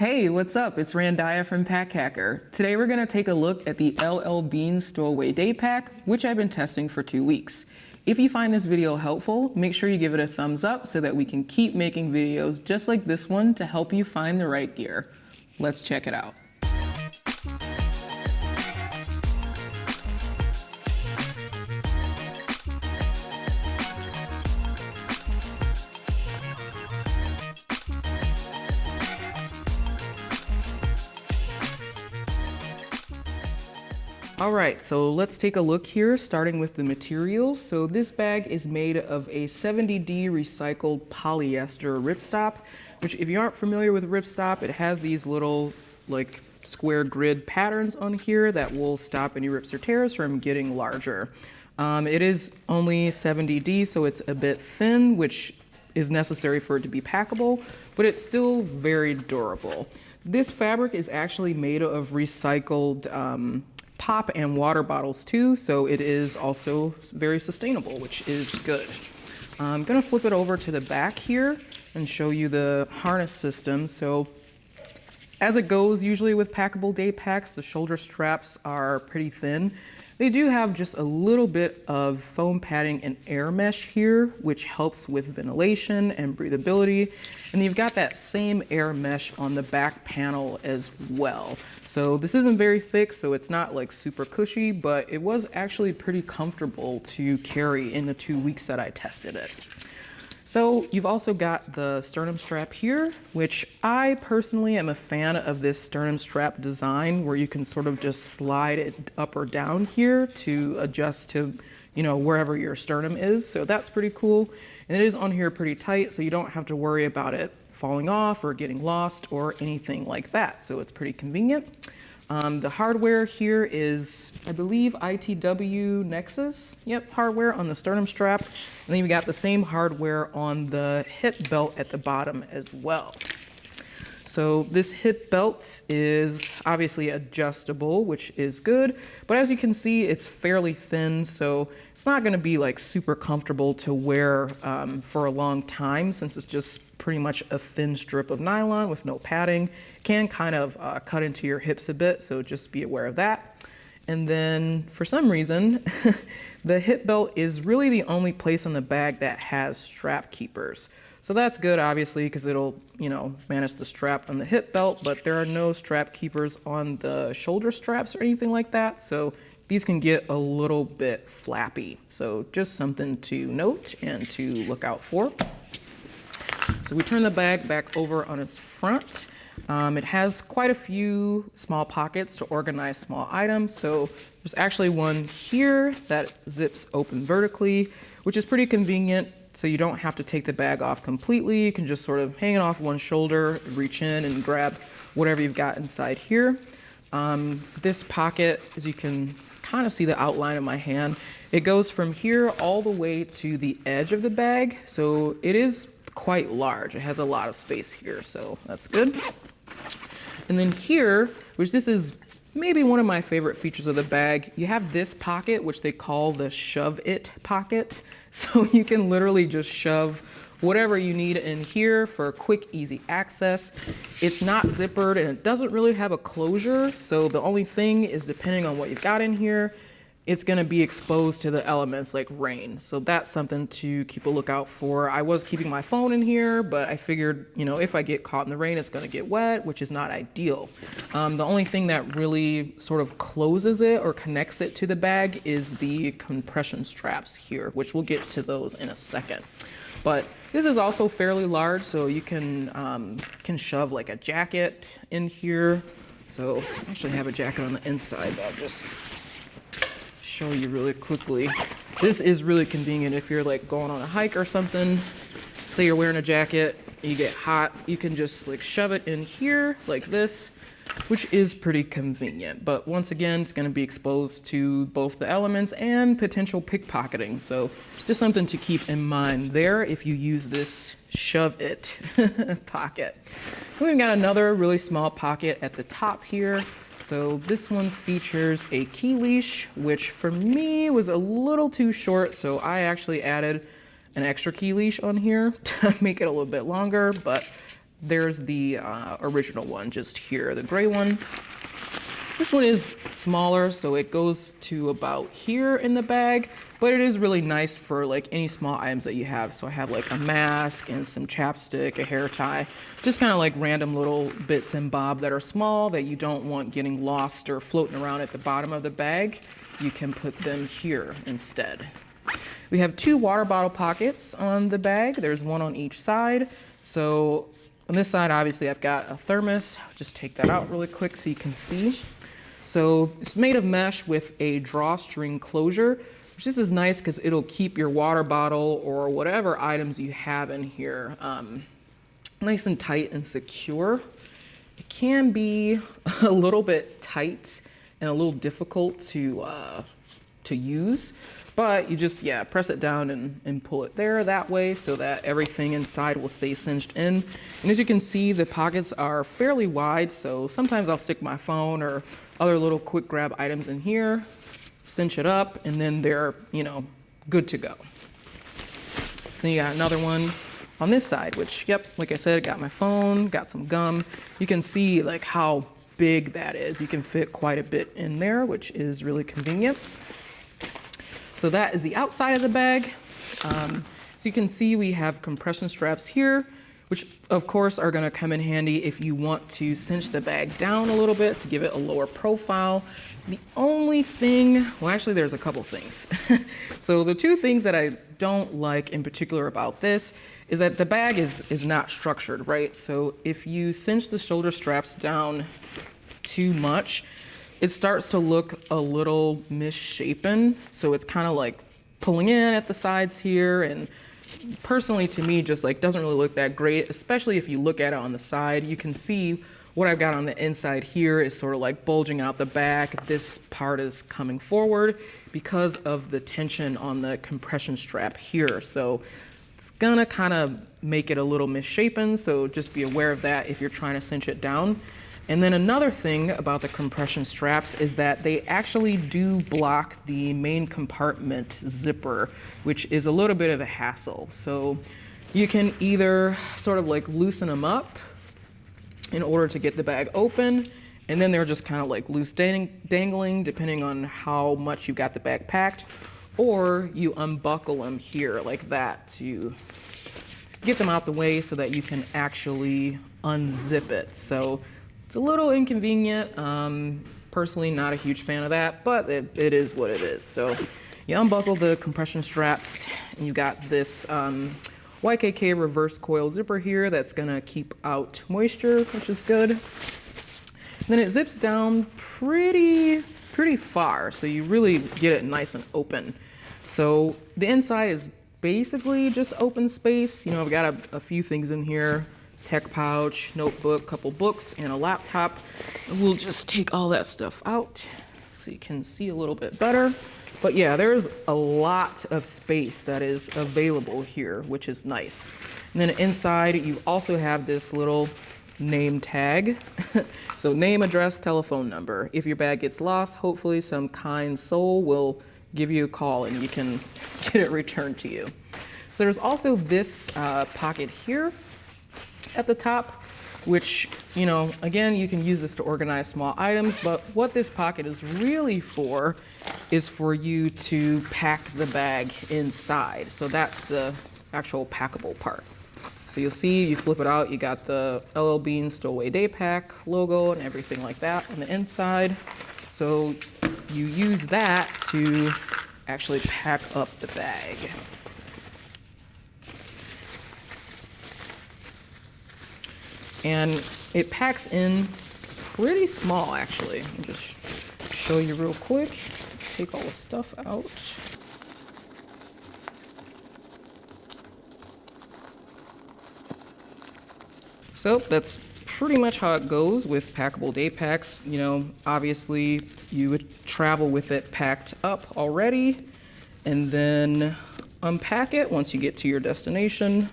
Hey, what's up? It's Randaya from Pack Hacker. Today we're going to take a look at the L.L.Bean Stowaway Day Pack, which I've been testing for 2 weeks. If you find this video helpful, make sure you give it a thumbs up so that we can keep making videos just like this one to help you find the right gear. Let's check it out. All right, so let's take a look here, starting with the materials. So this bag is made of a 70D recycled polyester ripstop, which if you aren't familiar with ripstop, it has these little like square grid patterns on here that will stop any rips or tears from getting larger. It is only 70D, so it's a bit thin, which is necessary for it to be packable, but it's still very durable. This fabric is actually made of recycled pop and water bottles too, so it is also very sustainable, which is good. I'm gonna flip it over to the back here and show you the harness system. So as it goes, usually with packable day packs, the shoulder straps are pretty thin. They do have just a little bit of foam padding and air mesh here, which helps with ventilation and breathability. And you've got that same air mesh on the back panel as well. So this isn't very thick, so it's not like super cushy, but it was actually pretty comfortable to carry in the 2 weeks that I tested it. So you've also got the sternum strap here, which I personally am a fan of this sternum strap design where you can sort of just slide it up or down here to adjust to, wherever your sternum is. So that's pretty cool. And it is on here pretty tight, so you don't have to worry about it falling off or getting lost or anything like that. So it's pretty convenient. The hardware here is, I believe, ITW Nexus. Yep, hardware on the sternum strap. And then you've got the same hardware on the hip belt at the bottom as well. So this hip belt is obviously adjustable, which is good. But as you can see, it's fairly thin, so it's not gonna be like super comfortable to wear for a long time, since it's just pretty much a thin strip of nylon with no padding. It can kind of cut into your hips a bit, so just be aware of that. And then for some reason, the hip belt is really the only place on the bag that has strap keepers. So that's good, obviously, because it'll, manage the strap on the hip belt, but there are no strap keepers on the shoulder straps or anything like that. So these can get a little bit flappy. So just something to note and to look out for. So we turn the bag back over on its front. It has quite a few small pockets to organize small items. So there's actually one here that zips open vertically, which is pretty convenient. So you don't have to take the bag off completely. You can just sort of hang it off one shoulder, reach in and grab whatever you've got inside here. This pocket, as you can kind of see the outline of my hand, it goes from here all the way to the edge of the bag. So it is quite large. It has a lot of space here, so that's good. And then here, which this is maybe one of my favorite features of the bag, you have this pocket, which they call the shove it pocket. So you can literally just shove whatever you need in here for quick, easy access. It's not zippered and it doesn't really have a closure. So the only thing is, depending on what you've got in here, it's gonna be exposed to the elements like rain. So that's something to keep a lookout for. I was keeping my phone in here, but I figured, if I get caught in the rain, it's gonna get wet, which is not ideal. The only thing that really sort of closes it or connects it to the bag is the compression straps here, which we'll get to those in a second. But this is also fairly large, so you can shove like a jacket in here. So I actually have a jacket on the inside, but I'll just show you really quickly. This is really convenient if you're like going on a hike or something. Say you're wearing a jacket, you get hot, you can just like shove it in here like this, which is pretty convenient. But once again, it's going to be exposed to both the elements and potential pickpocketing. So just something to keep in mind there if you use this shove it pocket. We've got another really small pocket at the top here. So this one features a key leash, which for me was a little too short, so I actually added an extra key leash on here to make it a little bit longer, but there's the original one just here, the gray one. This one is smaller, so it goes to about here in the bag, but it is really nice for like any small items that you have. So I have like a mask and some chapstick, a hair tie, just kind of like random little bits and bob that are small that you don't want getting lost or floating around at the bottom of the bag. You can put them here instead. We have 2 water bottle pockets on the bag. There's one on each side. So on this side, obviously I've got a thermos. Just take that out really quick so you can see. So it's made of mesh with a drawstring closure, which this is nice because it'll keep your water bottle or whatever items you have in here nice and tight and secure. It can be a little bit tight and a little difficult to use, but you just, press it down and pull it there that way so that everything inside will stay cinched in. And as you can see, the pockets are fairly wide, so sometimes I'll stick my phone or other little quick grab items in here, cinch it up, and then they're, good to go. So you got another one on this side, which, like I said, got my phone, got some gum. You can see like how big that is. You can fit quite a bit in there, which is really convenient. So that is the outside of the bag. So you can see we have compression straps here, which of course are gonna come in handy if you want to cinch the bag down a little bit to give it a lower profile. The only thing, well actually there's a couple things. So the 2 things that I don't like in particular about this is that the bag is not structured, right? So if you cinch the shoulder straps down too much, it starts to look a little misshapen. So it's kind of like pulling in at the sides here, and personally to me just like doesn't really look that great, especially if you look at it on the side. You can see what I've got on the inside here is sort of like bulging out the back. This part is coming forward because of the tension on the compression strap here. So it's gonna kind of make it a little misshapen, so just be aware of that if you're trying to cinch it down. And then another thing about the compression straps is that they actually do block the main compartment zipper, which is a little bit of a hassle. So you can either sort of like loosen them up in order to get the bag open, and then they're just kind of like loose dangling depending on how much you got the bag packed, or you unbuckle them here like that to get them out the way so that you can actually unzip it. So it's a little inconvenient. Personally, not a huge fan of that, but it is what it is. So you unbuckle the compression straps, and you got this YKK reverse coil zipper here that's gonna keep out moisture, which is good. And then it zips down pretty far, so you really get it nice and open. So the inside is basically just open space. I've got a few things in here. Tech pouch, notebook, couple books, and a laptop. We'll just take all that stuff out so you can see a little bit better. But yeah, there's a lot of space that is available here, which is nice. And then inside, you also have this little name tag. So name, address, telephone number. If your bag gets lost, hopefully some kind soul will give you a call and you can get it returned to you. So there's also this pocket here at the top, which, again, you can use this to organize small items, but what this pocket is really for is for you to pack the bag inside. So that's the actual packable part. So you'll see, you flip it out, you got the L.L.Bean Stowaway Day Pack logo and everything like that on the inside. So you use that to actually pack up the bag. And it packs in pretty small, actually. I'll just show you real quick. Take all the stuff out. So that's pretty much how it goes with packable day packs. Obviously you would travel with it packed up already and then unpack it once you get to your destination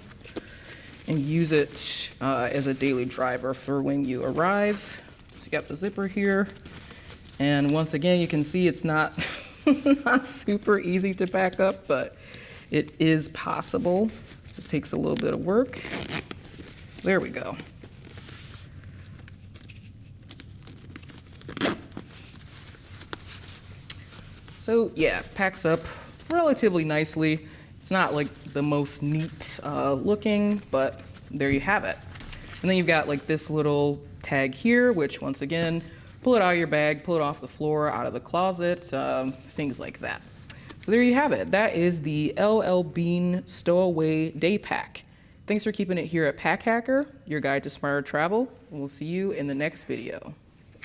and use it as a daily driver for when you arrive. So you got the zipper here. And once again, you can see it's not, not super easy to pack up, but it is possible. Just takes a little bit of work. There we go. So yeah, packs up relatively nicely. It's not like the most neat looking, but there you have it. And then you've got like this little tag here, which once again, pull it out of your bag, pull it off the floor, out of the closet, things like that. So there you have it. That is the L.L.Bean Stowaway Day Pack. Thanks for keeping it here at Pack Hacker, your guide to smarter travel. We'll see you in the next video.